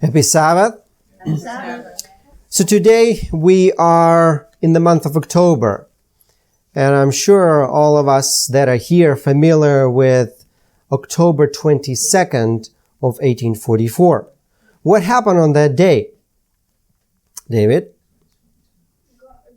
Happy Sabbath. Happy Sabbath. So today we are in the month of October. And I'm sure all of us that are here familiar with October 22nd of 1844. What happened on that day? David?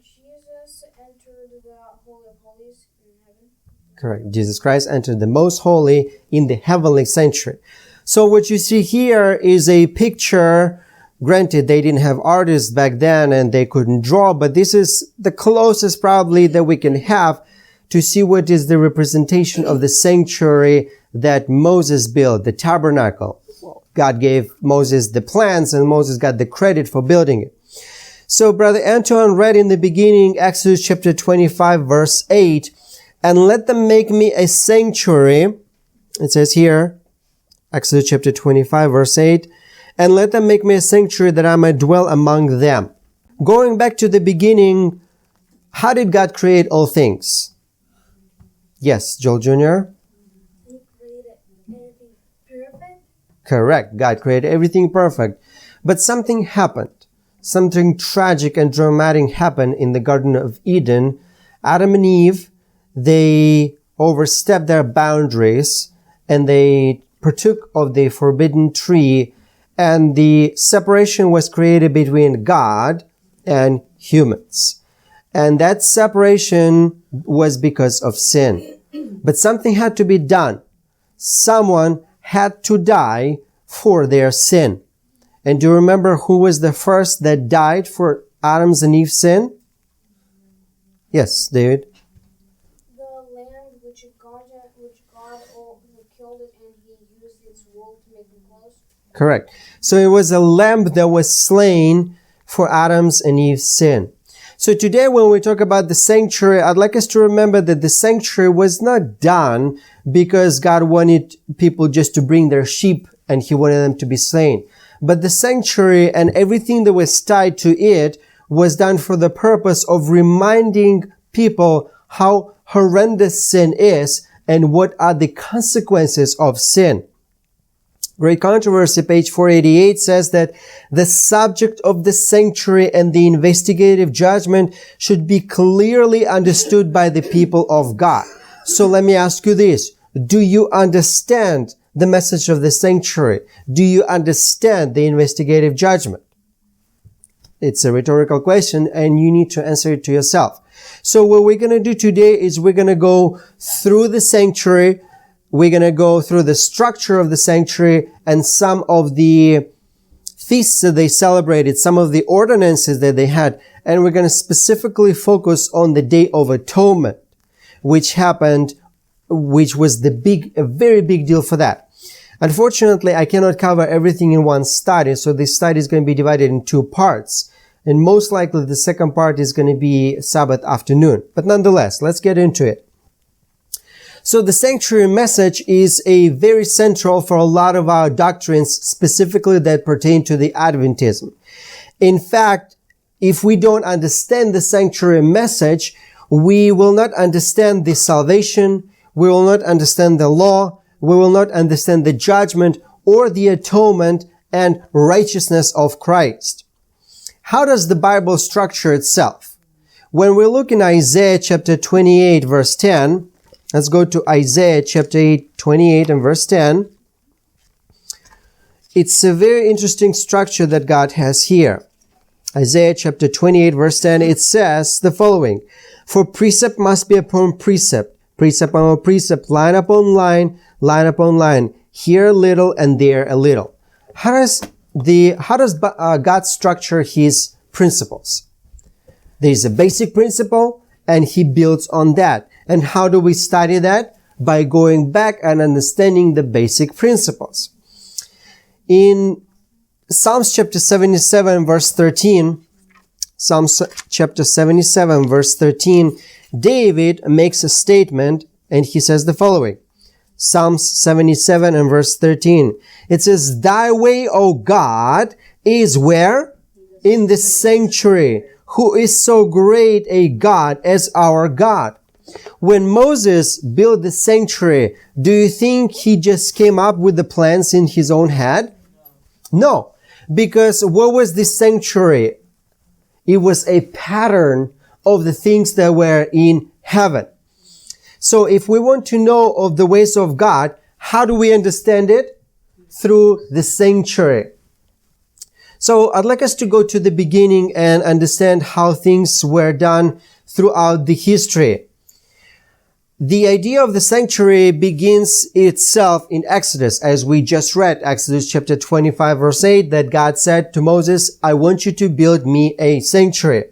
Jesus entered the Holy of Holies in heaven. Correct. Jesus Christ entered the most holy in the heavenly sanctuary. So what you see here is a picture. Granted, they didn't have artists back then and they couldn't draw, but this is the closest probably that we can have to see what is the representation of the sanctuary that Moses built, the tabernacle. God gave Moses the plans and Moses got the credit for building it. So Brother Anton read in the beginning, Exodus chapter 25, verse 8, and let them make me a sanctuary. It says here, Exodus chapter 25, verse 8, and let them make me a sanctuary that I might dwell among them. Going back to the beginning, how did God create all things? Yes, Joel Jr.? He created everything perfect. Correct. God created everything perfect. But something happened. Something tragic and dramatic happened in the Garden of Eden. Adam and Eve, they overstepped their boundaries and they partook of the forbidden tree, and the separation was created between God and humans. And that separation was because of sin. But something had to be done. Someone had to die for their sin. And do you remember who was the first that died for Adam's and Eve's sin? Yes, David. The lamb which God killed it and he used its wool to make them clothes. Correct. So it was a lamb that was slain for Adam's and Eve's sin. So today when we talk about the sanctuary, I'd like us to remember that the sanctuary was not done because God wanted people just to bring their sheep and he wanted them to be slain. But the sanctuary and everything that was tied to it was done for the purpose of reminding people how horrendous sin is and what are the consequences of sin. Great Controversy, page 488, says that the subject of the sanctuary and the investigative judgment should be clearly understood by the people of God. So let me ask you this. Do you understand the message of the sanctuary? Do you understand the investigative judgment? It's a rhetorical question and you need to answer it to yourself. So what we're going to do today is we're going to go through the sanctuary. We're going to go through the structure of the sanctuary and some of the feasts that they celebrated, some of the ordinances that they had. And we're going to specifically focus on the Day of Atonement, which happened, which was a very big deal for that. Unfortunately, I cannot cover everything in one study, so this study is going to be divided in two parts. And most likely the second part is going to be Sabbath afternoon. But nonetheless, let's get into it. So the sanctuary message is a very central for a lot of our doctrines, specifically that pertain to the Adventism. In fact, if we don't understand the sanctuary message, we will not understand the salvation, we will not understand the law, we will not understand the judgment or the atonement and righteousness of Christ. How does the Bible structure itself? When we look in Isaiah chapter 28 verse 10, let's go to Isaiah chapter 28 and verse 10. It's a very interesting structure that God has here. Isaiah chapter 28 verse 10, it says the following, for precept must be upon precept, precept upon precept, line upon line, line upon line, here a little and there a little. How does God structure his principles? There's a basic principle and he builds on that. And how do we study that? By going back and understanding the basic principles. In Psalms chapter 77 verse 13, Psalms chapter 77 verse 13, David makes a statement and he says the following. Psalms 77 and verse 13. It says, thy way, O God, is where? In the sanctuary. Who is so great a God as our God? When Moses built the sanctuary, do you think he just came up with the plans in his own head? No. Because what was this sanctuary? It was a pattern of the things that were in heaven. So if we want to know of the ways of God, how do we understand it? Through the sanctuary. So I'd like us to go to the beginning and understand how things were done throughout the history. The idea of the sanctuary begins itself in Exodus, as we just read, Exodus chapter 25 verse 8, that God said to Moses, I want you to build me a sanctuary.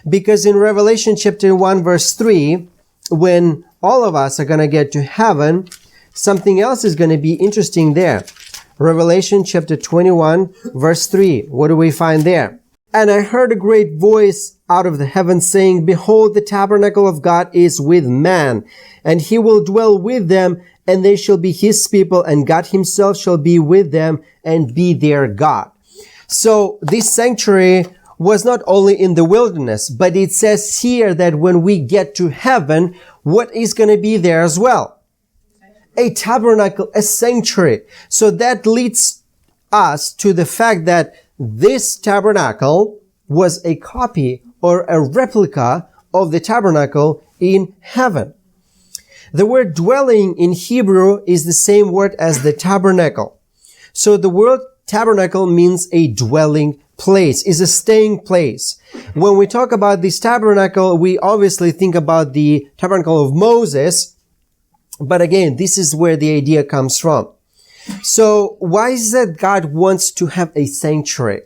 Because in Revelation chapter 1 verse 3, when all of us are going to get to heaven, something else is going to be interesting there. Revelation chapter 21 verse 3. What do we find there? And I heard a great voice out of the heavens saying, Behold, the tabernacle of God is with man, and he will dwell with them, and they shall be his people, and God himself shall be with them and be their God. So this sanctuary was not only in the wilderness, but it says here that when we get to heaven, what is going to be there as well? A tabernacle, a sanctuary. So that leads us to the fact that this tabernacle was a copy or a replica of the tabernacle in heaven. The word dwelling in Hebrew is the same word as the tabernacle. So the word tabernacle means a dwelling place, is a staying place. When we talk about this tabernacle, we obviously think about the tabernacle of Moses. But again, this is where the idea comes from. So why is that God wants to have a sanctuary?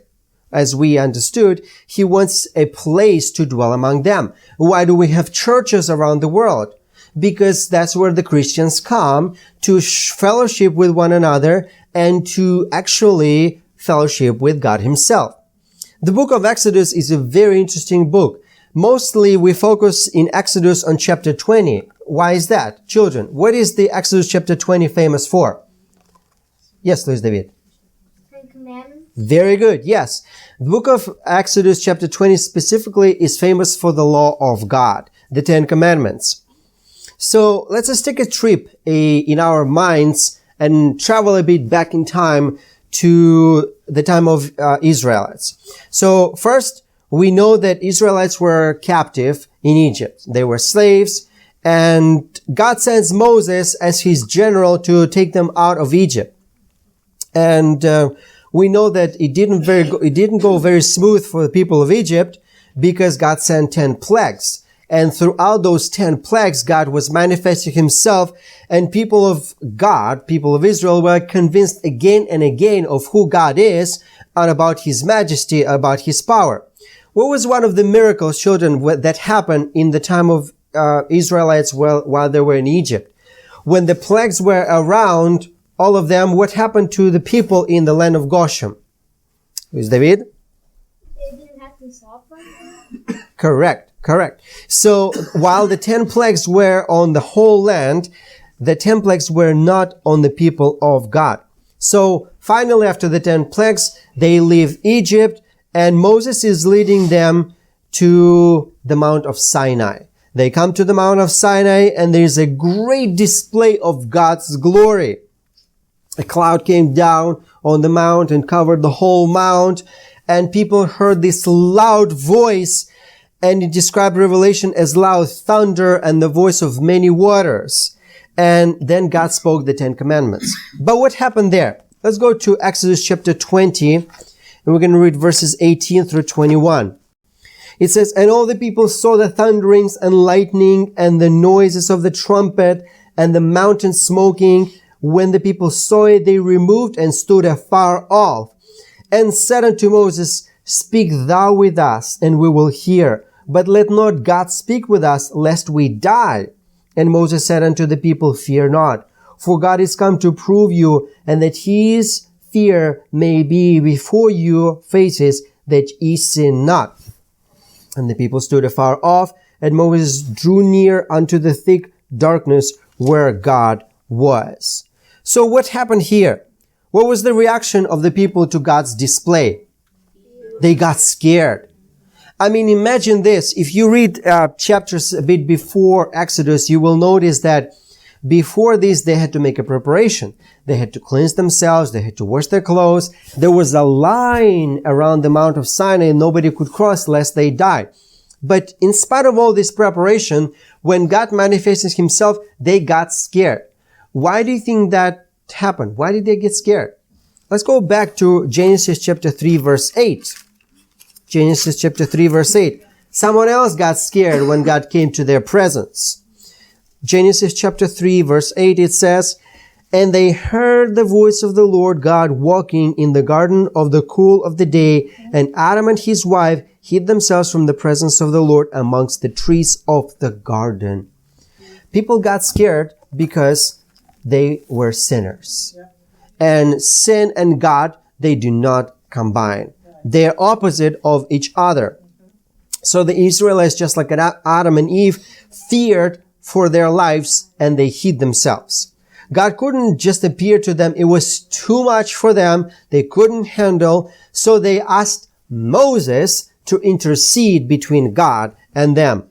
As we understood, he wants a place to dwell among them. Why do we have churches around the world? Because that's where the Christians come to fellowship with one another and to actually fellowship with God himself. The book of Exodus is a very interesting book. Mostly we focus in Exodus on chapter 20. Why is that? Children, what is the Exodus chapter 20 famous for? Yes, Luis David. Ten Commandments. Very good. Yes. The book of Exodus chapter 20 specifically is famous for the law of God, the 10 Commandments. So let's just take a trip in our minds and travel a bit back in time to the time of Israelites. So first, we know that Israelites were captive in Egypt. They were slaves, and God sends Moses as his general to take them out of Egypt. And we know that it didn't go very smooth for the people of Egypt because God sent 10 plagues. And throughout those 10 plagues, God was manifesting himself, and people of God, people of Israel, were convinced again and again of who God is and about his majesty, about his power. What was one of the miracles, children, that happened in the time of Israelites while they were in Egypt? When the plagues were around, all of them, what happened to the people in the land of Goshen? Who's David? They didn't have to suffer. Correct. So while the 10 plagues were on the whole land, the 10 plagues were not on the people of God. So finally, after the 10 plagues, they leave Egypt, and Moses is leading them to the Mount of Sinai. They come to the Mount of Sinai, and there's a great display of God's glory. A cloud came down on the mount and covered the whole mount, and people heard this loud voice, and it described Revelation as loud thunder and the voice of many waters. And then God spoke the 10 Commandments. But what happened there? Let's go to Exodus chapter 20, and we're going to read verses 18 through 21. It says, And all the people saw the thunderings and lightning and the noises of the trumpet and the mountain smoking. When the people saw it, they removed and stood afar off and said unto Moses, Speak thou with us, and we will hear. But let not God speak with us, lest we die. And Moses said unto the people, Fear not, for God is come to prove you, and that his fear may be before your faces, that ye sin not. And the people stood afar off, and Moses drew near unto the thick darkness where God was. So what happened here? What was the reaction of the people to God's display? They got scared. I mean, imagine this. If you read chapters a bit before Exodus, you will notice that before this, they had to make a preparation. They had to cleanse themselves. They had to wash their clothes. There was a line around the Mount of Sinai and nobody could cross lest they die. But in spite of all this preparation, when God manifested himself, they got scared. Why do you think that happened? Why did they get scared? Let's go back to Genesis chapter 3 verse 8. Genesis chapter 3 verse 8. Someone else got scared when God came to their presence. Genesis chapter 3 verse 8, it says, "And they heard the voice of the Lord God walking in the garden of the cool of the day, and Adam and his wife hid themselves from the presence of the Lord amongst the trees of the garden." People got scared because they were sinners. And sin and God, they do not combine. They are opposite of each other. So the Israelites, just like Adam and Eve, feared for their lives and they hid themselves. God couldn't just appear to them. It was too much for them. They couldn't handle. So they asked Moses to intercede between God and them.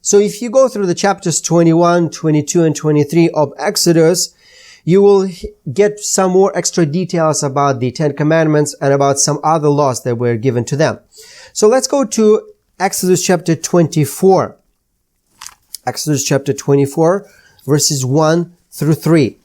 So if you go through the chapters 21, 22, and 23 of Exodus, you will get some more extra details about the Ten Commandments and about some other laws that were given to them. So let's go to Exodus chapter 24. Exodus chapter 24, verses 1 through 3.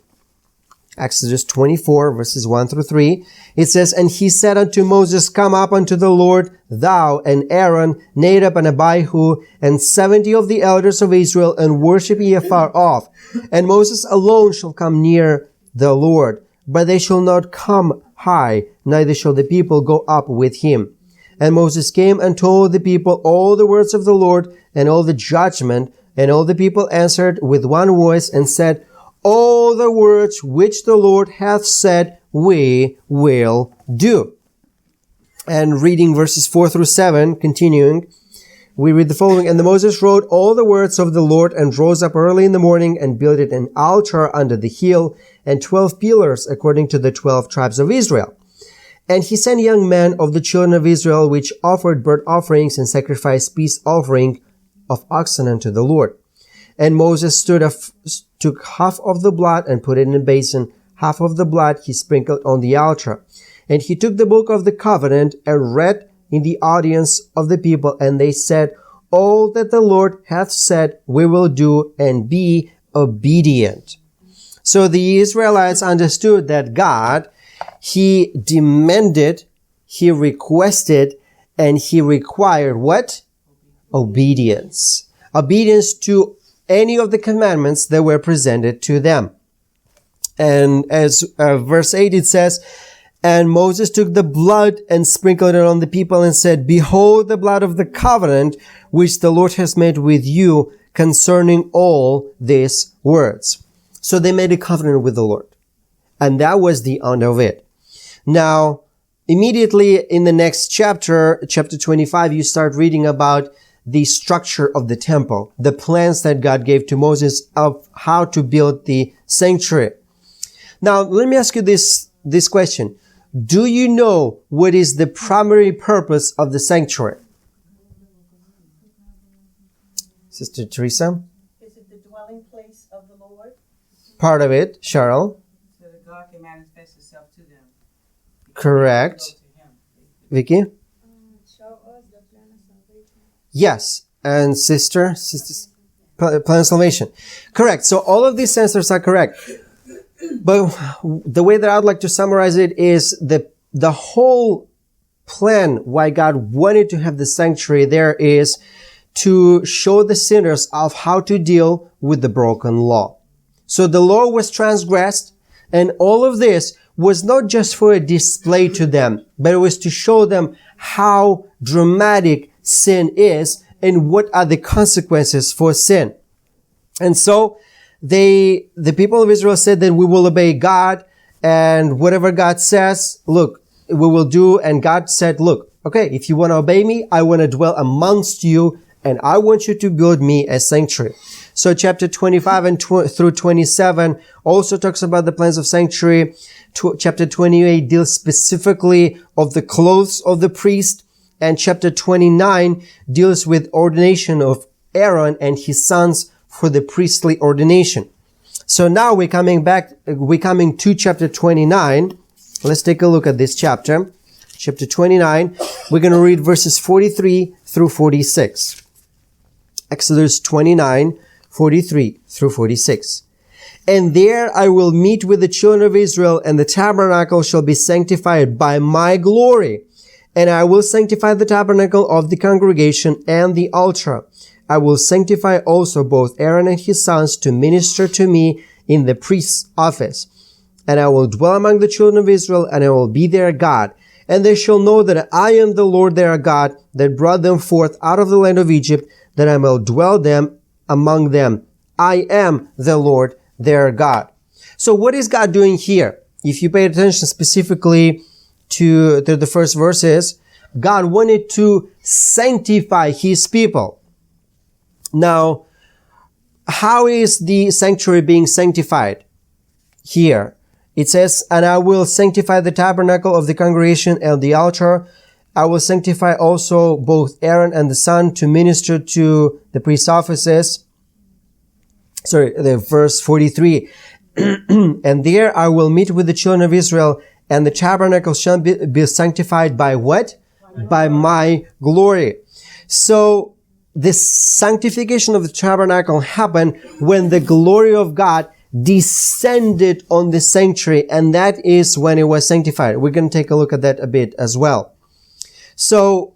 Exodus 24, verses 1 through 3. It says, "And he said unto Moses, Come up unto the Lord, thou and Aaron, Nadab and Abihu, and 70 of the elders of Israel, and worship ye afar off. And Moses alone shall come near the Lord, but they shall not come high, neither shall the people go up with him. And Moses came and told the people all the words of the Lord, and all the judgment, and all the people answered with one voice, and said, All the words which the Lord hath said, we will do." And reading verses 4 through 7, continuing, we read the following, "And Moses wrote all the words of the Lord, and rose up early in the morning, and builded an altar under the hill, and 12 pillars according to the 12 tribes of Israel. And he sent young men of the children of Israel, which offered burnt offerings and sacrificed peace offering of oxen unto the Lord. And Moses took half of the blood and put it in a basin. Half of the blood he sprinkled on the altar. And he took the book of the covenant and read in the audience of the people. And they said, All that the Lord hath said we will do, and be obedient." So the Israelites understood that God, he demanded, he requested, and he required what? Obedience. Obedience to any of the commandments that were presented to them. And as verse 8 it says, "And Moses took the blood and sprinkled it on the people and said, Behold the blood of the covenant which the Lord has made with you concerning all these words." So they made a covenant with the Lord. And that was the end of it. Now, immediately in the next chapter, chapter 25, you start reading about the structure of the temple, the plans that God gave to Moses of how to build the sanctuary. Now, let me ask you this question. Do you know what is the primary purpose of the sanctuary? Sister Teresa? Is it the dwelling place of the Lord? Part of it. Cheryl? So that God can manifest himself to them. Correct. Vicky? Show us the plan of salvation. Yes. And sister? Plan of salvation. Correct. So all of these answers are correct. But the way that I'd like to summarize it is the whole plan why God wanted to have the sanctuary there is to show the sinners of how to deal with the broken law. So the law was transgressed, and all of this was not just for a display to them, but it was to show them how dramatic sin is and what are the consequences for sin. And so the people of Israel said that we will obey God, and whatever God says, look, we will do. And God said, look, okay, if you want to obey me, I want to dwell amongst you, and I want you to build me a sanctuary. So chapter 25 and through 27 also talks about the plans of sanctuary. Chapter 28 deals specifically of the clothes of the priest, and chapter 29 deals with ordination of Aaron and his sons for the priestly ordination. So now we're coming to chapter 29. Let's take a look at this chapter. Chapter 29. We're going to read verses 43 through 46. Exodus 29, 43 through 46. And there I will meet with the children of Israel, and the tabernacle shall be sanctified by my glory. And I will sanctify the tabernacle of the congregation and the altar. I will sanctify also both Aaron and his sons to minister to me in the priest's office. And I will dwell among the children of Israel, and I will be their God. And they shall know that I am the Lord their God, that brought them forth out of the land of Egypt, that I will dwell among them. I am the Lord their God. So what is God doing here? If you pay attention specifically to the first verses, God wanted to sanctify his people. Now, how is the sanctuary being sanctified? Here, it says, and I will sanctify the tabernacle of the congregation and the altar. I will sanctify also both Aaron and the son to minister to the priest's offices. The verse 43. And there I will meet with the children of Israel, and the tabernacle shall be sanctified by what? By my glory. So, the sanctification of the tabernacle happened when the glory of God descended on the sanctuary, and that is when it was sanctified. We're going to take a look at that a bit as well. So,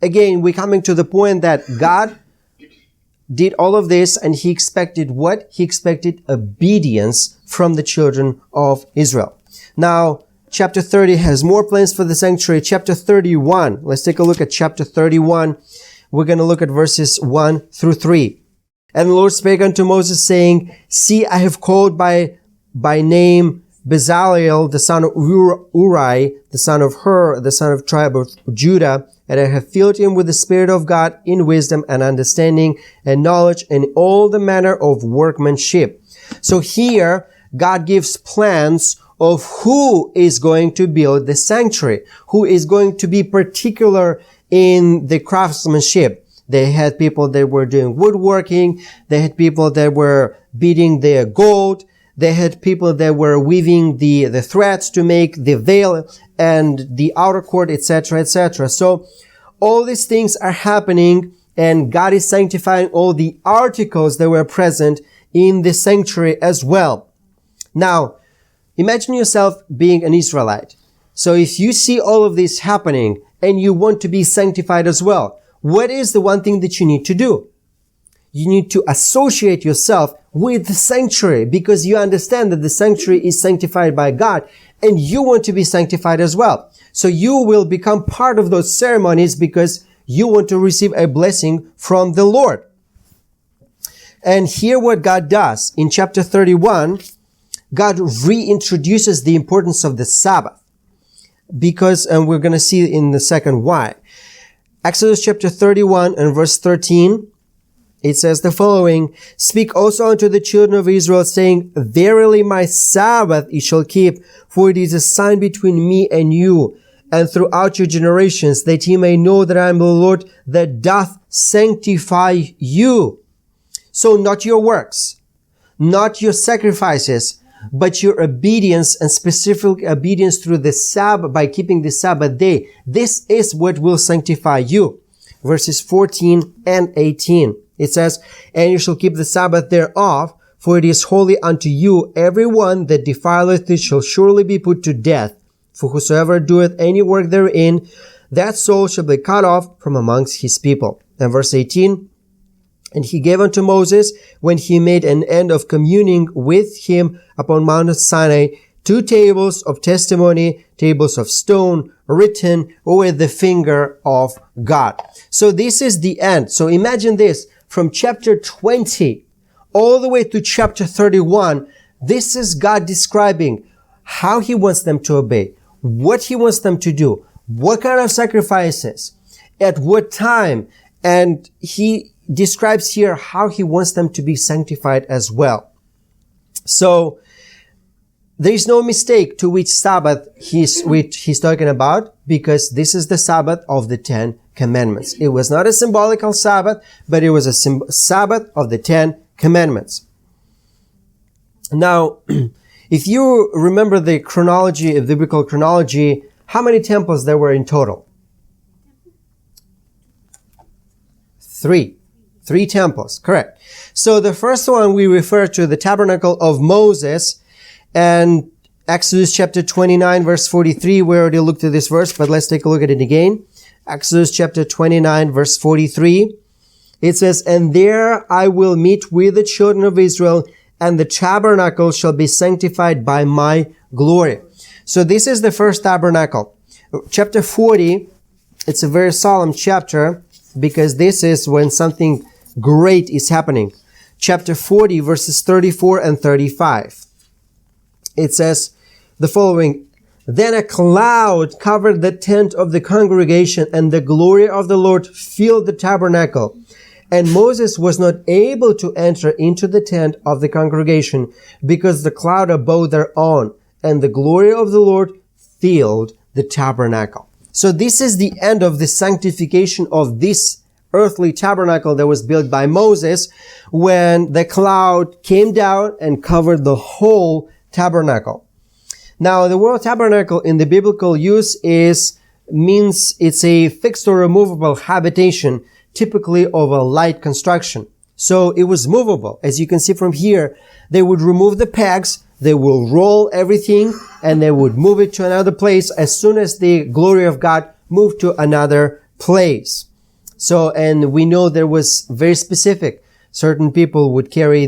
again, we're coming to the point that God did all of this, and he expected what? He expected obedience from the children of Israel. Now, chapter 30 has more plans for the sanctuary. Chapter 31, let's take a look at chapter 31. We're going to look at verses 1 through 3. And the Lord spake unto Moses, saying, See, I have called by name Bezaleel, the son of Uri, the son of Hur, the son of tribe of Judah, and I have filled him with the Spirit of God in wisdom and understanding and knowledge and all the manner of workmanship. So here, God gives plans of who is going to build the sanctuary, who is going to be particular in the craftsmanship. They had people that were doing woodworking. They had people that were beating the gold. They had people that were weaving the threads to make the veil and the outer court, etc., etc. So all these things are happening, and God is sanctifying all the articles that were present in the sanctuary as well. Now, imagine yourself being an Israelite. So if you see all of this happening and you want to be sanctified as well, what is the one thing that you need to do? You need to associate yourself with the sanctuary, because you understand that the sanctuary is sanctified by God and you want to be sanctified as well. So you will become part of those ceremonies because you want to receive a blessing from the Lord. And here what God does in chapter 31, God reintroduces the importance of the Sabbath, because, and we're going to see in a second why. Exodus chapter 31 and verse 13, it says the following, Speak also unto the children of Israel, saying, Verily my Sabbath ye shall keep, for it is a sign between me and you, and throughout your generations, that ye may know that I am the Lord that doth sanctify you. So not your works, not your sacrifices, but your obedience, and specific obedience through the Sabbath, by keeping the Sabbath day. This is what will sanctify you. Verses 14 and 18. It says, And you shall keep the Sabbath thereof, for it is holy unto you. Every one that defileth it shall surely be put to death. For whosoever doeth any work therein, that soul shall be cut off from amongst his people. And verse 18, And he gave unto Moses, when he made an end of communing with him upon Mount Sinai, 2 tables of testimony, tables of stone, written with the finger of God. So this is the end. So imagine this, from chapter 20 all the way to chapter 31, this is God describing how he wants them to obey, what he wants them to do, what kind of sacrifices, at what time, and he describes here how he wants them to be sanctified as well. So there is no mistake to which Sabbath he's talking about, because this is the Sabbath of the 10 Commandments. It was not a symbolical Sabbath, but it was a Sabbath of the 10 Commandments. Now, if you remember the chronology, of biblical chronology, how many temples there were in total? 3. 3 temples, correct. So the first one we refer to the tabernacle of Moses, and Exodus chapter 29 verse 43, we already looked at this verse, but let's take a look at it again. Exodus chapter 29 verse 43. It says, "And there I will meet with the children of Israel, and the tabernacle shall be sanctified by my glory." So this is the first tabernacle. Chapter 40, it's a very solemn chapter because this is when something great is happening. Chapter 40 verses 34 and 35. It says the following, "Then a cloud covered the tent of the congregation, and the glory of the Lord filled the tabernacle. And Moses was not able to enter into the tent of the congregation because the cloud abode thereon, and the glory of the Lord filled the tabernacle." So this is the end of the sanctification of this earthly tabernacle that was built by Moses, when the cloud came down and covered the whole tabernacle. Now, the word tabernacle in the biblical use means it's a fixed or removable habitation, typically of a light construction. So it was movable. As you can see from here, they would remove the pegs, they will roll everything, and they would move it to another place as soon as the glory of God moved to another place. So, and we know there was very specific. Certain people would carry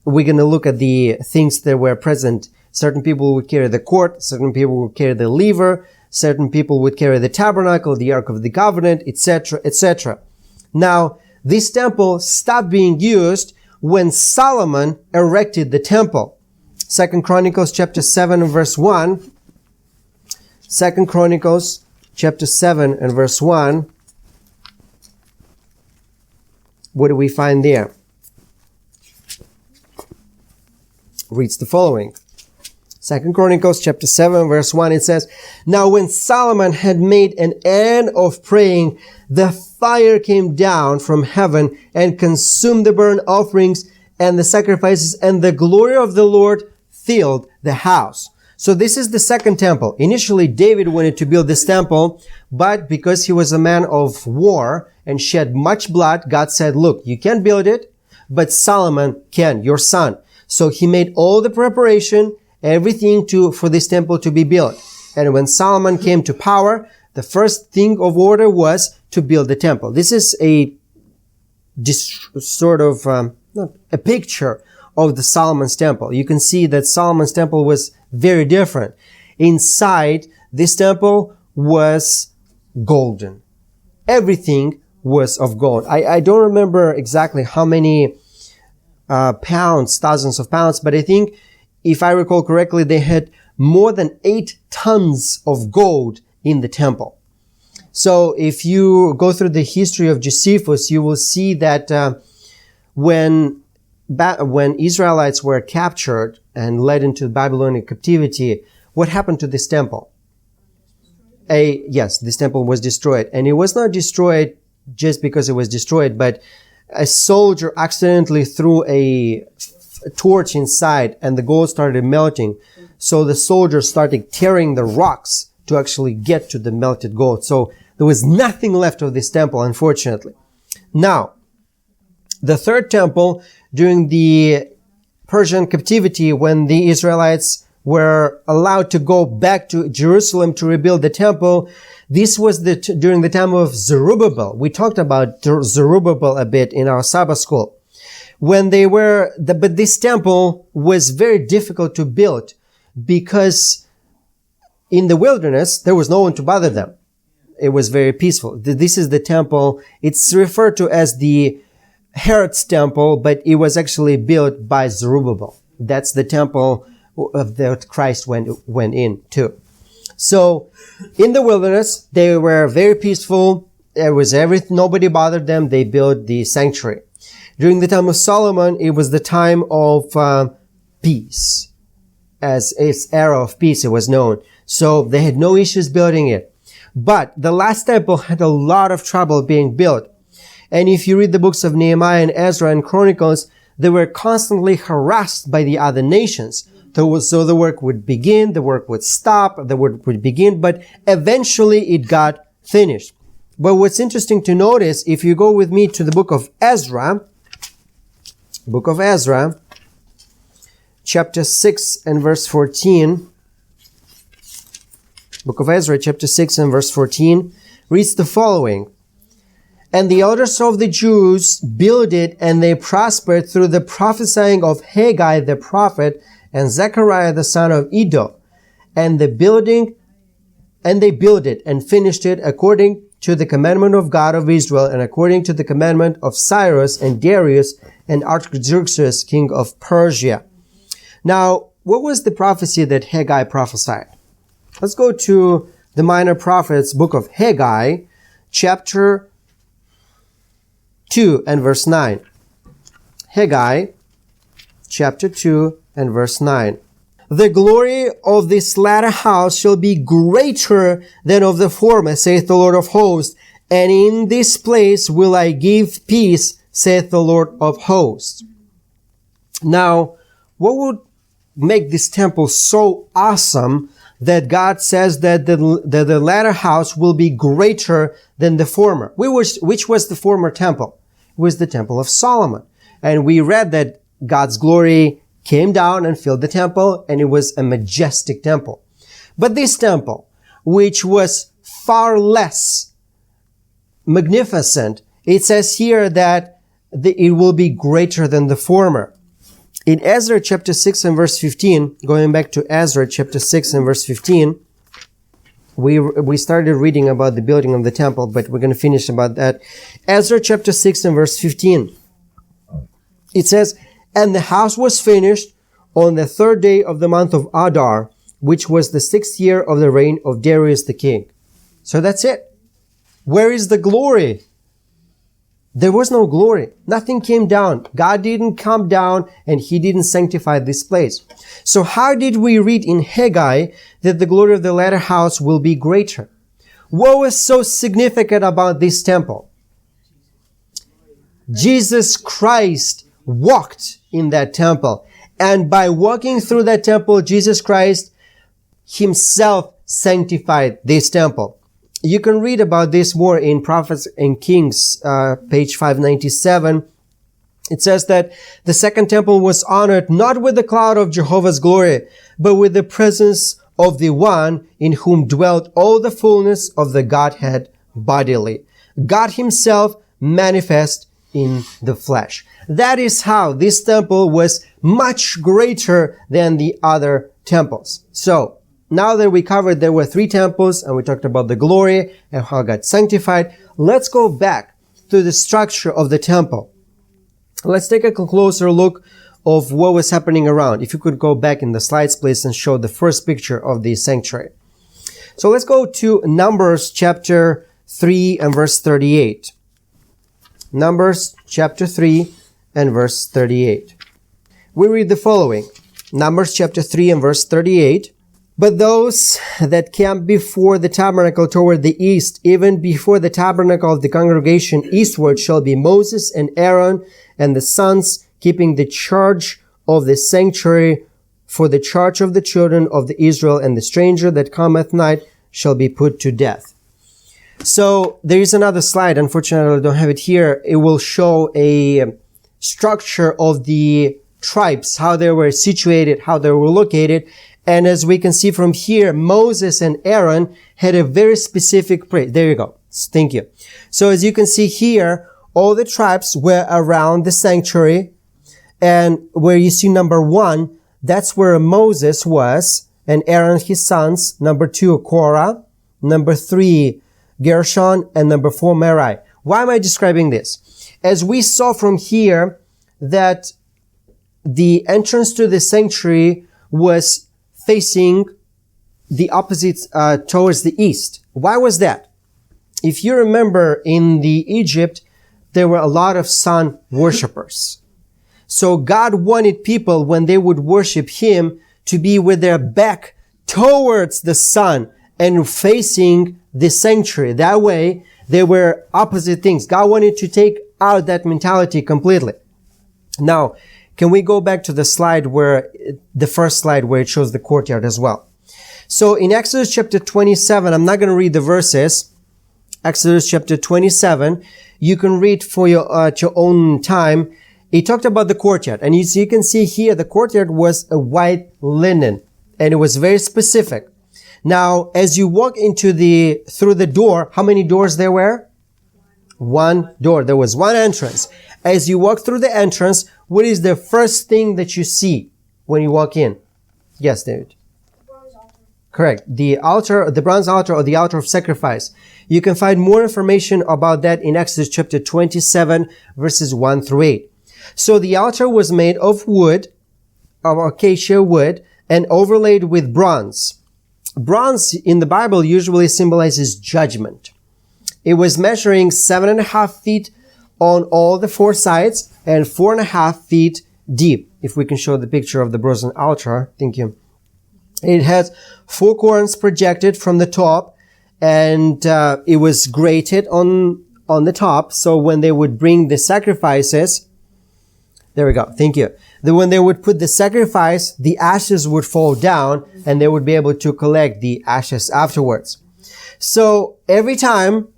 we're going to look at the things that were present. Certain people would carry the court, certain people would carry the lever, certain people would carry the tabernacle, the Ark of the Covenant, etc., etc. Now, this temple stopped being used when Solomon erected the temple. 2 Chronicles chapter 7 and verse 1. 2 Chronicles chapter 7 and verse 1. What do we find there? Reads the following. 2 Chronicles chapter 7 verse 1, it says, "Now when Solomon had made an end of praying, the fire came down from heaven and consumed the burnt offerings and the sacrifices, and the glory of the Lord filled the house." So this is the second temple. Initially, David wanted to build this temple, but because he was a man of war and shed much blood, God said, "Look, you can't build it, but Solomon can, your son." So he made all the preparation, everything for this temple to be built. And when Solomon came to power, the first thing of order was to build the temple. This is a picture of the Solomon's temple. You can see that Solomon's temple was very different. Inside, this temple was golden. Everything was of gold. I don't remember exactly how many pounds, thousands of pounds, but I think, if I recall correctly, they had more than 8 tons of gold in the temple. So if you go through the history of Josephus, you will see that when Israelites were captured and led into Babylonian captivity, what happened to this temple? Yes, this temple was destroyed. And it was not destroyed just because it was destroyed, but a soldier accidentally threw a torch inside and the gold started melting. So the soldiers started tearing the rocks to actually get to the melted gold. So there was nothing left of this temple, unfortunately. Now, the third temple, during the Persian captivity, when the Israelites were allowed to go back to Jerusalem to rebuild the temple, this was during the time of Zerubbabel. We talked about Zerubbabel a bit in our Sabbath school. But this temple was very difficult to build because in the wilderness, there was no one to bother them. It was very peaceful. This is the temple. It's referred to as the Herod's temple, but it was actually built by Zerubbabel. That's the temple that Christ went in to. So in the wilderness, they were very peaceful. There was nobody bothered them. They built the sanctuary. During the time of Solomon, it was the time of peace. As its era of peace, it was known. So they had no issues building it. But the last temple had a lot of trouble being built. And if you read the books of Nehemiah and Ezra and Chronicles, they were constantly harassed by the other nations. So the work would begin, the work would stop, the work would begin, but eventually it got finished. But what's interesting to notice, if you go with me to the book of Ezra, chapter 6 and verse 14, book of Ezra, chapter 6 and verse 14, reads the following. And the elders of the Jews builded, and they prospered through the prophesying of Haggai the prophet and Zechariah the son of Iddo. And they built it and finished it according to the commandment of God of Israel and according to the commandment of Cyrus and Darius and Artaxerxes, king of Persia. Now, what was the prophecy that Haggai prophesied? Let's go to the minor prophets, book of Haggai, chapter 2 and verse 9. Haggai, chapter 2 and verse 9. The glory of this latter house shall be greater than of the former, saith the Lord of hosts. And in this place will I give peace, saith the Lord of hosts. Now, what would make this temple so awesome that God says that the latter house will be greater than the former? Which was the former temple? It was the temple of Solomon. And we read that God's glory came down and filled the temple, and it was a majestic temple. But this temple, which was far less magnificent, it says here that it will be greater than the former. In Ezra chapter 6 and verse 15, going back to Ezra chapter 6 and verse 15, we started reading about the building of the temple, but we're going to finish about that. Ezra chapter 6 and verse 15. It says, and the house was finished on the 3rd day of the month of Adar, which was the 6th year of the reign of Darius the king. So that's it. Where is the glory? There was no glory. Nothing came down. God didn't come down and he didn't sanctify this place. So how did we read in Haggai that the glory of the latter house will be greater? What was so significant about this temple? Jesus Christ walked in that temple. And by walking through that temple, Jesus Christ himself sanctified this temple. You can read about this more in Prophets and Kings, page 597. It says that the second temple was honored not with the cloud of Jehovah's glory, but with the presence of the one in whom dwelt all the fullness of the Godhead bodily. God himself manifest in the flesh. That is how this temple was much greater than the other temples. So, now that we covered there were 3 temples and we talked about the glory and how God sanctified, let's go back to the structure of the temple. Let's take a closer look of what was happening around. If you could go back in the slides, please, and show the first picture of the sanctuary. So let's go to Numbers chapter 3 and verse 38. Numbers chapter 3 and verse 38. We read the following. Numbers chapter 3 and verse 38. But those that camp before the tabernacle toward the east, even before the tabernacle of the congregation eastward, shall be Moses and Aaron and the sons, keeping the charge of the sanctuary for the charge of the children of the Israel, and the stranger that cometh night shall be put to death. So there is another slide. Unfortunately, I don't have it here. It will show a structure of the tribes, how they were situated, how they were located. And as we can see from here, Moses and Aaron had a very specific prayer. There you go. Thank you. So as you can see here, all the tribes were around the sanctuary. And where you see number 1, that's where Moses was, and Aaron his sons. Number 2, Korah. Number 3, Gershon. And number 4, Merari. Why am I describing this? As we saw from here that the entrance to the sanctuary was facing the opposite, towards the east. Why was that? If you remember, in the Egypt, there were a lot of sun worshippers. So God wanted people, when they would worship him, to be with their back towards the sun and facing the sanctuary. That way, they were opposite things. God wanted to take out that mentality completely. Now, can we go back to the first slide where it shows the courtyard as well? So in Exodus chapter 27, I'm not going to read the verses. Exodus chapter 27, you can read for at your own time. He talked about the courtyard. And you can see here, the courtyard was a white linen. And it was very specific. Now, as you walk through the door, how many doors there were? One door. There was one entrance. As you walk through the entrance, what is the first thing that you see when you walk in? Yes, David. Bronze altar. Correct. The altar, the bronze altar or the altar of sacrifice. You can find more information about that in Exodus chapter 27, verses 1 through 8. So the altar was made of wood, of acacia wood, and overlaid with bronze. Bronze in the Bible usually symbolizes judgment. It was measuring 7.5 feet on all the four sides and 4.5 feet deep. If we can show the picture of the bronze altar. Thank you. It has 4 corners projected from the top, and it was grated on the top. So when they would bring the sacrifices, there we go. Thank you. When they would put the sacrifice, the ashes would fall down and they would be able to collect the ashes afterwards. So every time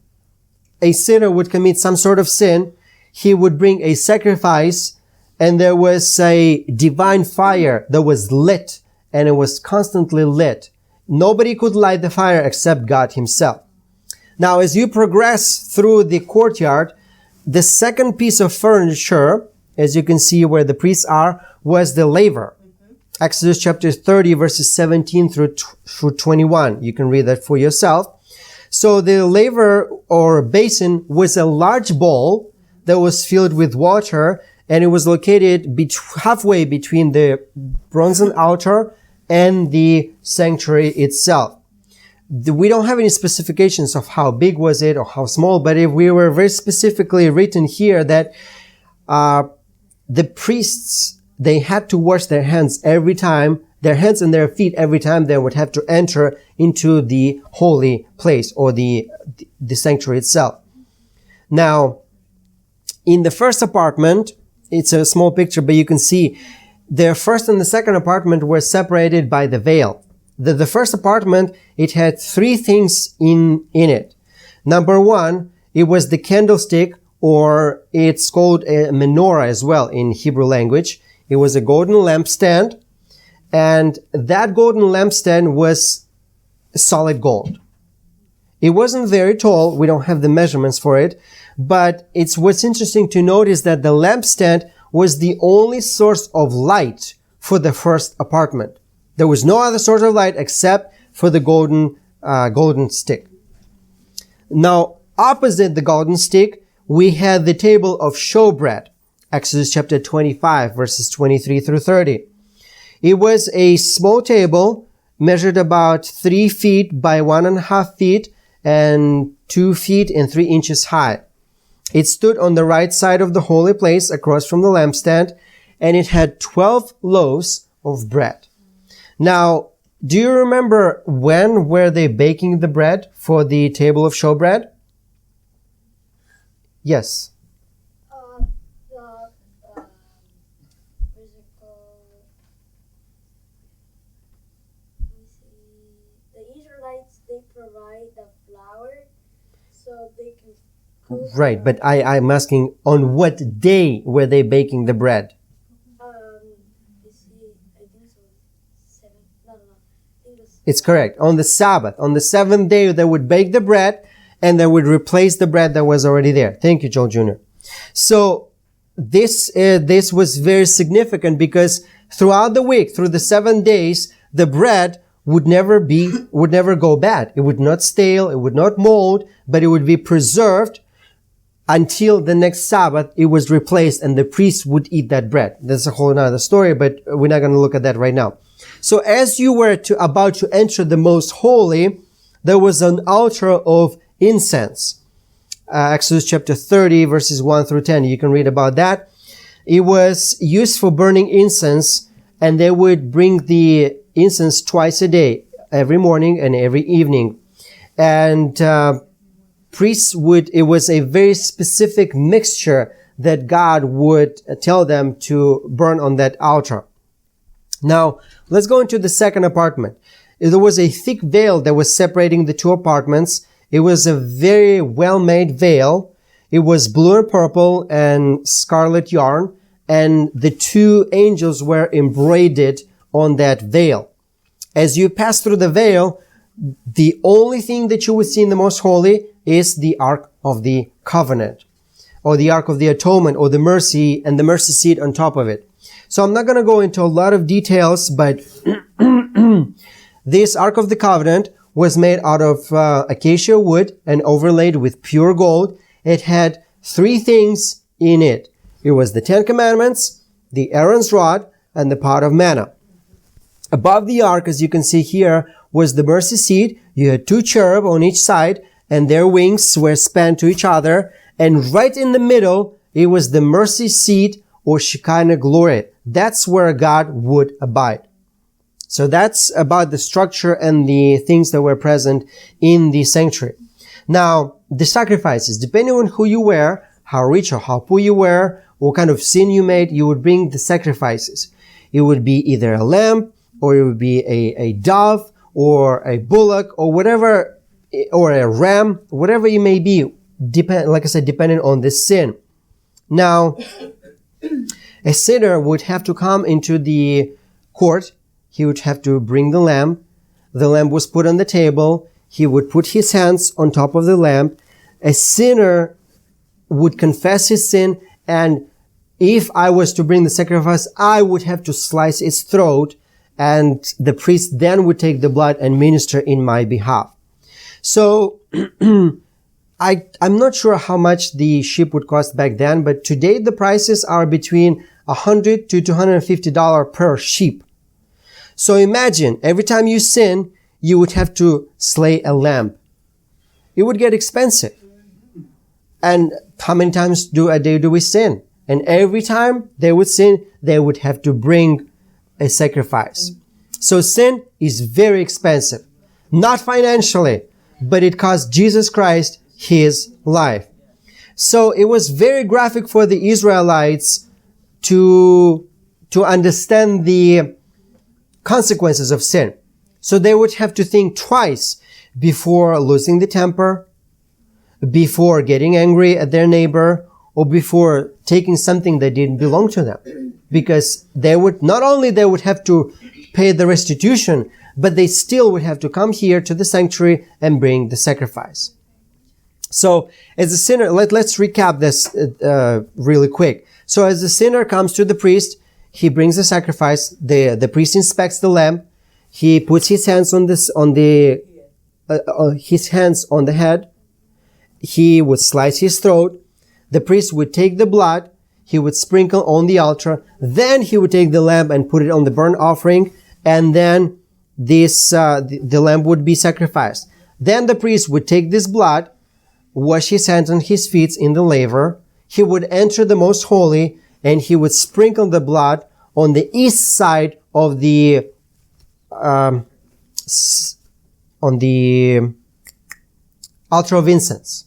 a sinner would commit some sort of sin, he would bring a sacrifice, and there was a divine fire that was lit, and it was constantly lit. Nobody could light the fire except God himself. Now, as you progress through the courtyard, the second piece of furniture, as you can see where the priests are, was the laver. Exodus chapter 30, verses 17 through 21. You can read that for yourself. So the laver or basin was a large bowl that was filled with water, and it was located halfway between the bronze altar and the sanctuary itself. We don't have any specifications of how big was it or how small, but if we were very specifically written here that the priests, they had to wash their hands every time, their hands and their feet every time they would have to enter into the holy place or the sanctuary itself. Now, in the first apartment, it's a small picture, but you can see their first and the second apartment were separated by the veil. The first apartment, it had 3 things in it. Number 1, it was the candlestick, or it's called a menorah as well in Hebrew language. It was a golden lampstand, and that golden lampstand was solid gold. It wasn't very tall. We don't have the measurements for it, but what's interesting to note is that the lampstand was the only source of light for the first apartment. There was no other source of light except for the golden stick. Now, opposite the golden stick, we had the table of showbread, Exodus chapter 25, verses 23 through 30. It was a small table measured about 3 feet by 1.5 feet and 2 feet and 3 inches high. It stood on the right side of the holy place across from the lampstand, and it had 12 loaves of bread. Now, do you remember when were they baking the bread for the table of showbread? Yes. The Israelites, they provide the flour so they can cook. Right, but I'm asking, on what day were they baking the bread? I think so. 7. No. I think it was It's correct. On the Sabbath. On the 7th day, they would bake the bread, and they would replace the bread that was already there. Thank you, Joel Jr. So this was very significant because throughout the week, through the 7 days, the bread would never go bad. It would not stale, it would not mold, but it would be preserved until the next Sabbath. It was replaced and the priest would eat that bread. That's a whole other story, but we're not going to look at that right now. So as you were about to enter the most holy, there was an altar of incense. Exodus chapter 30, verses 1 through 10. You can read about that. It was used for burning incense, and they would bring the incense twice a day, every morning and every evening. And priests it was a very specific mixture that God would tell them to burn on that altar. Now, let's go into the second apartment. There was a thick veil that was separating the two apartments. It was a very well-made veil. It was blue and purple and scarlet yarn, and the two angels were embroidered on that veil. As you pass through the veil, the only thing that you would see in the Most Holy is the Ark of the Covenant, or the Ark of the Atonement, or the mercy, and the mercy seat on top of it. So I'm not going to go into a lot of details, but this Ark of the Covenant was made out of acacia wood and overlaid with pure gold. It had three things in it. It was the Ten Commandments, the Aaron's rod, and the pot of manna. Above the ark, as you can see here, was the mercy seat. You had two cherub on each side, and their wings were spanned to each other. And right in the middle, it was the mercy seat, or Shekinah glory. That's where God would abide. So that's about the structure and the things that were present in the sanctuary. Now, the sacrifices, depending on who you were, how rich or how poor you were, what kind of sin you made, you would bring the sacrifices. It would be either a lamb, or it would be a dove, or a bullock, or whatever, or a ram, whatever it may be, like I said, depending on the sin. Now, a sinner would have to come into the court. He would have to bring the lamb. The lamb was put on the table. He would put his hands on top of the lamb. A sinner would confess his sin, and if I was to bring the sacrifice, I would have to slice its throat, and the priest then would take the blood and minister in my behalf. So, I'm not sure how much the sheep would cost back then, but today the prices are between $100 to $250 per sheep. So imagine, every time you sin, you would have to slay a lamb. It would get expensive. And how many times a day do we sin? And every time they would sin, they would have to bring a sacrifice. So sin is very expensive. Not financially, but it cost Jesus Christ his life. So it was very graphic for the Israelites to understand the consequences of sin. So they would have to think twice before losing the temper, before getting angry at their neighbor, or before taking something that didn't belong to them. Because they would have to pay the restitution, but they still would have to come here to the sanctuary and bring the sacrifice. So as a sinner, let's recap this really quick. So as the sinner comes to the priest, he brings the sacrifice. The priest inspects the lamb. He puts his hands on the head. He would slice his throat. The priest would take the blood. He would sprinkle on the altar. Then he would take the lamb and put it on the burnt offering. And then the lamb would be sacrificed. Then the priest would take this blood, wash his hands and his feet in the laver. He would enter the most holy, and he would sprinkle the blood on the east side of the on the altar of incense.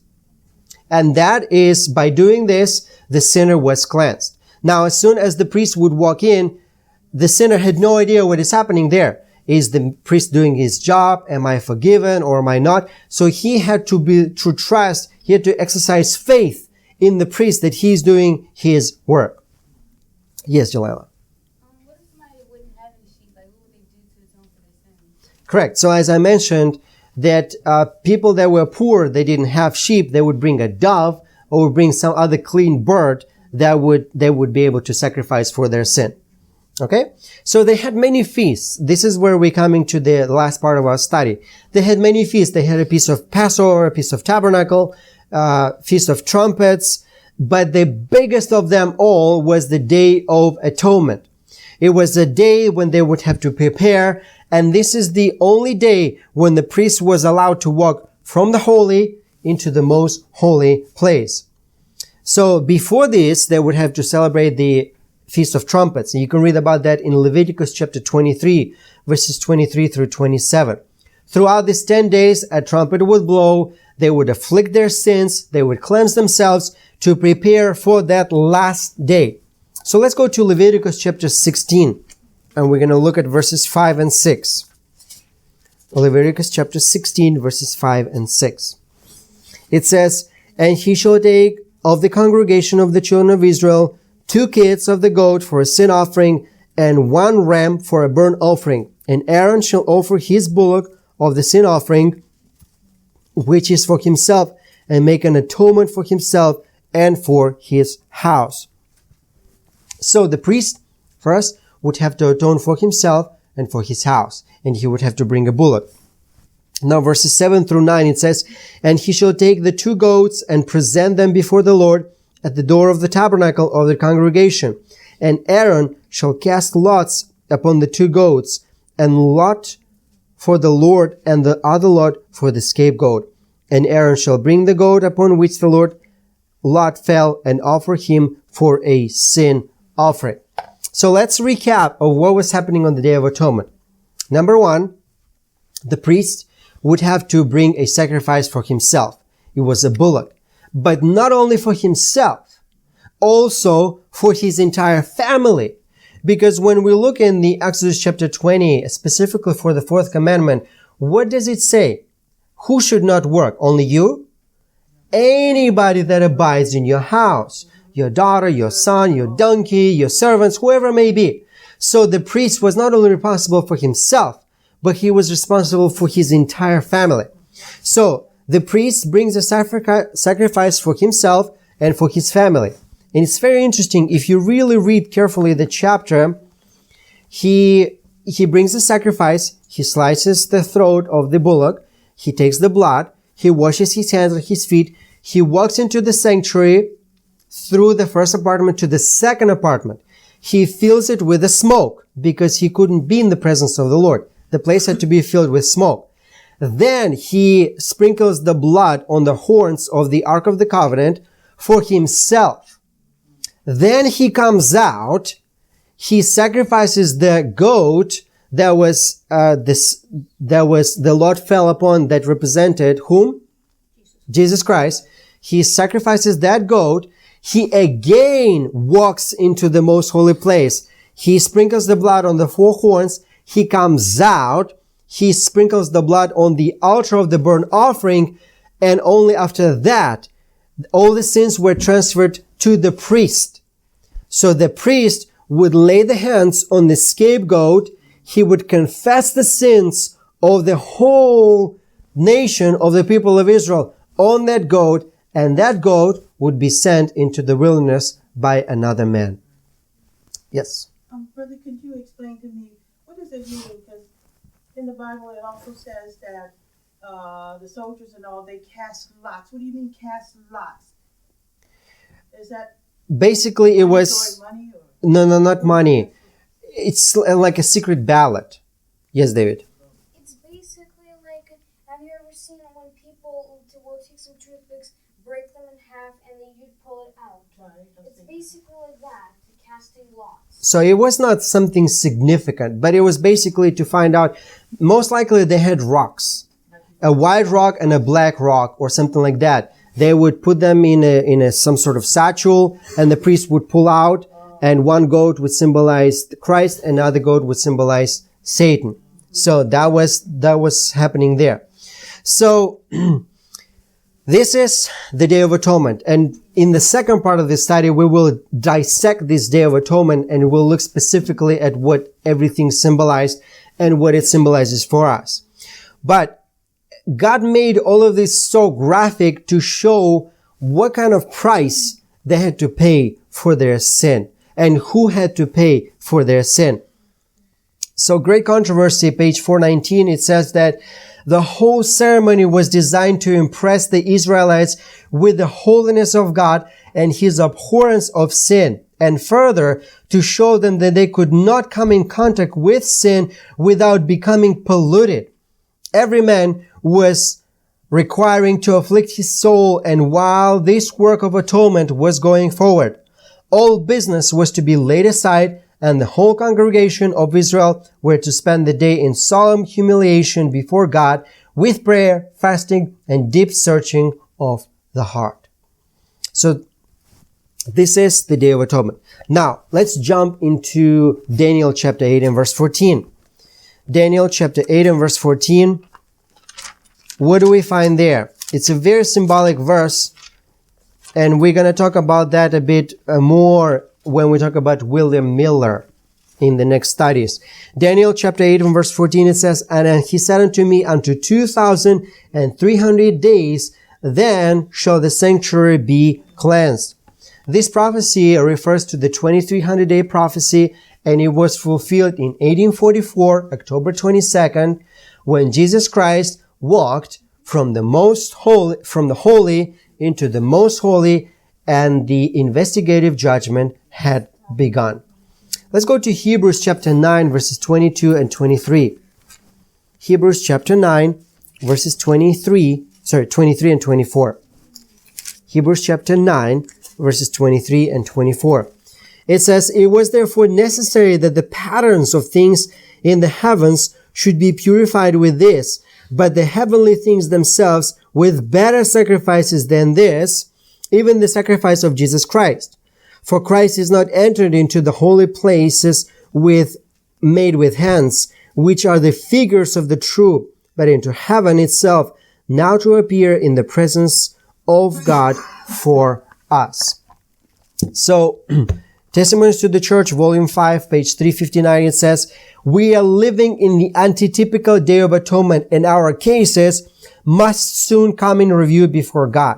And that is, by doing this, the sinner was cleansed. Now, as soon as the priest would walk in, the sinner had no idea what is happening there. Is the priest doing his job? Am I forgiven or am I not? So he had to trust, he had to exercise faith in the priest that he's doing his work. Yes, Jalila. What if somebody wouldn't have any sheep? Like, what would they do to atone for their sins? Correct. So as I mentioned, that people that were poor, they didn't have sheep, they would bring a dove or would bring some other clean bird that they would be able to sacrifice for their sin. Okay? So they had many feasts. This is where we're coming to the last part of our study. They had many feasts. They had a piece of Passover, a piece of Tabernacle, Feast of Trumpets, but the biggest of them all was the Day of Atonement. It was a day when they would have to prepare, and this is the only day when the priest was allowed to walk from the holy into the most holy place. So before this, they would have to celebrate the Feast of Trumpets. And you can read about that in Leviticus chapter 23, verses 23 through 27. Throughout these 10 days, a trumpet would blow. They would afflict their sins. They would cleanse themselves, to prepare for that last day. So let's go to Leviticus chapter 16, and we're going to look at verses 5 and 6. Leviticus chapter 16, verses 5 and 6. It says, "And he shall take of the congregation of the children of Israel 2 kits of the goat for a sin offering, and 1 ram for a burnt offering. And Aaron shall offer his bullock of the sin offering, which is for himself, and make an atonement for himself and for his house." So the priest first would have to atone for himself and for his house, and he would have to bring a bullock. Now verses 7 through 9, it says, "And he shall take the 2 goats and present them before the Lord at the door of the tabernacle of the congregation. And Aaron shall cast lots upon the 2 goats, and lot for the Lord, and the other lot for the scapegoat. And Aaron shall bring the goat upon which the Lord lot fell, and offer him for a sin offering." So let's recap of what was happening on the Day of Atonement. Number 1, the priest would have to bring a sacrifice for himself. It was a bullock. But not only for himself, also for his entire family. Because when we look in the Exodus chapter 20, specifically for the 4th commandment, what does it say? Who should not work? Only you? Anybody that abides in your house. Your daughter, your son, your donkey, your servants, whoever it may be. So the priest was not only responsible for himself, but he was responsible for his entire family. So the priest brings a sacrifice for himself and for his family. And it's very interesting. If you really read carefully the chapter, he brings the sacrifice, he slices the throat of the bullock, he takes the blood, he washes his hands and his feet, he walks into the sanctuary through the first apartment to the second apartment. He fills it with the smoke because he couldn't be in the presence of the Lord. The place had to be filled with smoke. Then he sprinkles the blood on the horns of the Ark of the Covenant for himself. Then he comes out, he sacrifices the goat that was the Lord fell upon, that represented whom? Jesus Christ. He sacrifices that goat. He again walks into the most holy place. He sprinkles the blood on the 4 horns. He comes out. He sprinkles the blood on the altar of the burnt offering. And only after that, all the sins were transferred to the priest. So the priest would lay the hands on the scapegoat. He would confess the sins of the whole nation of the people of Israel on that goat, and that goat would be sent into the wilderness by another man. Yes? Brother, could you explain to me, what does it mean? Because in the Bible it also says that the soldiers and all, they cast lots. What do you mean cast lots? Is that basically it was money or? No, not money. It's like a secret ballot. Yes, David? It's basically like, have you ever seen when people will take some toothpicks, break them in half, and then you'd pull it out? Right, It's basically like that, casting lots. So it was not something significant, but it was basically to find out, most likely they had rocks. A white rock and a black rock or something like that. They would put them in some sort of satchel, and the priest would pull out, and one goat would symbolize Christ, and another goat would symbolize Satan. So that was happening there. So this is the Day of Atonement. And in the second part of this study, we will dissect this Day of Atonement, and we'll look specifically at what everything symbolized and what it symbolizes for us. But God made all of this so graphic to show what kind of price they had to pay for their sin and who had to pay for their sin. So Great Controversy, page 419, it says that the whole ceremony was designed to impress the Israelites with the holiness of God and his abhorrence of sin, and further to show them that they could not come in contact with sin without becoming polluted. Every man was requiring to afflict his soul, and while this work of atonement was going forward, all business was to be laid aside, and the whole congregation of Israel were to spend the day in solemn humiliation before God with prayer, fasting, and deep searching of the heart. So This is the Day of Atonement. Now, let's jump into Daniel chapter 8 and verse 14. Daniel chapter 8 and verse 14. What do we find there? It's a very symbolic verse, and we're going to talk about that a bit more when we talk about William Miller in the next studies. Daniel chapter 8 and verse 14, it says, "And he said unto me, unto 2,300 days, then shall the sanctuary be cleansed." This prophecy refers to the 2300-day prophecy, and it was fulfilled in 1844, October 22nd, when Jesus Christ walked from the holy into the most holy, and the investigative judgment had begun. Let's go to Hebrews chapter 9, verses 22 and 23. Hebrews chapter 9, verses 23 and 24. Hebrews chapter 9, verses 23 and 24. It says, "It was therefore necessary that the patterns of things in the heavens should be purified with this, but the heavenly things themselves with better sacrifices than this, even the sacrifice of Jesus Christ. For Christ is not entered into the holy places made with hands, which are the figures of the true, but into heaven itself, now to appear in the presence of God for us." So, Testimonies to the Church, volume 5, page 359, it says, "We are living in the antitypical Day of Atonement, and our cases must soon come in review before God.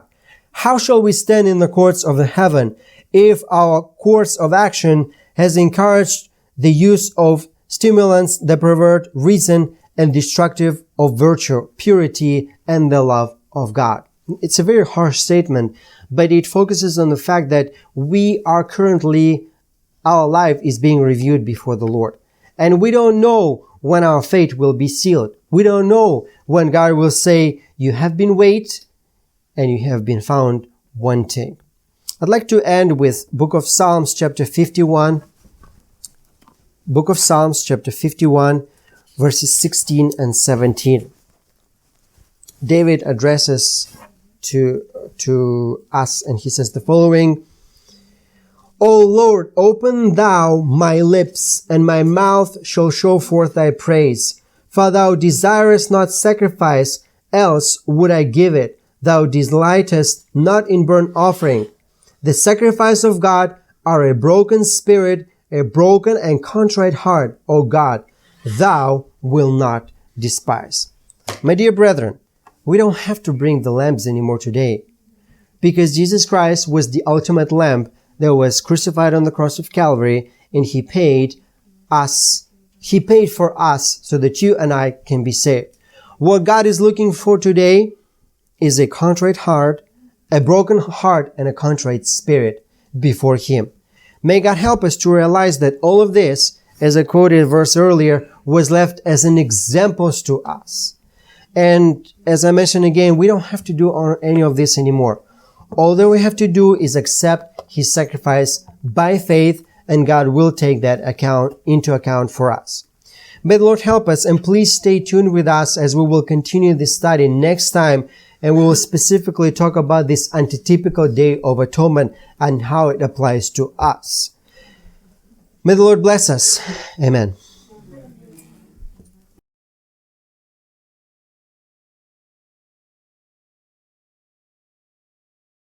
How shall we stand in the courts of heaven if our course of action has encouraged the use of stimulants that pervert reason and destructive of virtue, purity, and the love of God?" It's a very harsh statement, but it focuses on the fact that our life is being reviewed before the Lord. And we don't know when our fate will be sealed. We don't know when God will say, "You have been weighed and you have been found wanting." I'd like to end with Book of Psalms chapter 51. Book of Psalms chapter 51, verses 16 and 17. David addresses to us, and he says the following: "O Lord, open thou my lips, and my mouth shall show forth thy praise. For thou desirest not sacrifice, else would I give it. Thou delightest not in burnt offering. The sacrifice of God are a broken spirit, a broken and contrite heart, O God, thou wilt not despise." My dear brethren, we don't have to bring the lambs anymore today, because Jesus Christ was the ultimate lamb that was crucified on the cross of Calvary, and He paid for us so that you and I can be saved. What God is looking for today is a contrite heart, a broken heart, and a contrite spirit before Him. May God help us to realize that all of this, as I quoted a verse earlier, was left as an example to us. And as I mentioned again, we don't have to do any of this anymore. All that we have to do is accept His sacrifice by faith, and God will take that into account for us. May the Lord help us, and please stay tuned with us as we will continue this study next time, and we will specifically talk about this antitypical Day of Atonement and how it applies to us. May the Lord bless us. Amen.